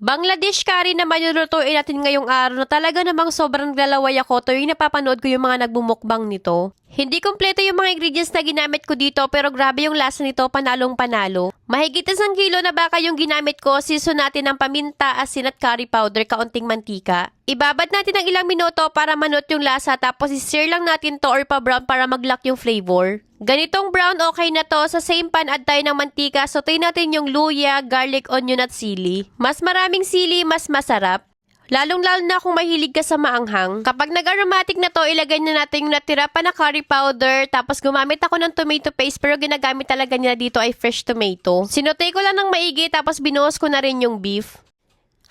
Bangladesh curry naman yung lutuin natin ngayong araw na talaga namang sobrang lalaway ako tuwing napapanood ko yung mga nagbumukbang nito. Hindi kumpleto yung mga ingredients na ginamit ko dito pero grabe yung lasa nito, panalong panalo. Mahigit 1 kilo na baka yung ginamit ko, season natin ng paminta, asin at curry powder, kaunting mantika. Ibabad natin ng ilang minuto para manot yung lasa tapos i-sear lang natin to or pa-brown para mag-lock yung flavor. Ganitong brown okay na to. Sa same pan add tayo ng mantika, sautein natin yung luya, garlic, onion at sili. Mas maraming sili, mas masarap. Lalong-lalo na kung mahilig ka sa maanghang. Kapag nag-aromatic na to, ilagay na natin yung natira pa na curry powder. Tapos gumamit ako ng tomato paste pero ginagamit talaga nila dito ay fresh tomato. Sinutay ko lang ng maigi tapos binuhos ko na rin yung beef.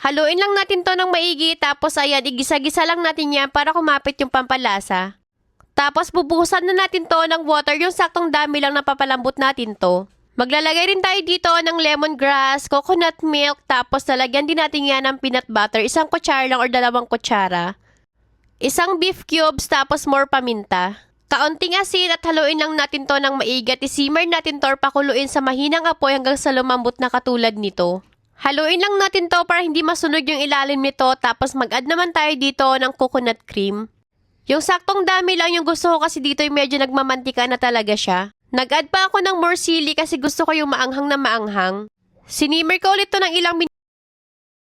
Haluin lang natin to ng maigi tapos ayan, igisa-gisa lang natin yan para kumapit yung pampalasa. Tapos bubuhusan na natin to ng water, yung saktong dami lang na papalambot natin to. Maglalagay rin tayo dito ng lemongrass, coconut milk, tapos lalagyan din natin yan ng peanut butter, 1 kutsara lang or 2 kutsara. 1 beef cubes, tapos more paminta. Kaunting asin at haluin lang natin to ng maigi at isimmer natin to or pakuluin sa mahinang apoy hanggang sa lumambot na katulad nito. Haluin lang natin to para hindi masunog yung ilalim nito, tapos mag-add naman tayo dito ng coconut cream. Yung saktong dami lang yung gusto ko kasi dito yung medyo nagmamantika na talaga siya. Nag-add pa ako ng more sili kasi gusto ko yung maanghang na maanghang. Sinimmer ko ulit to ng ilang minuto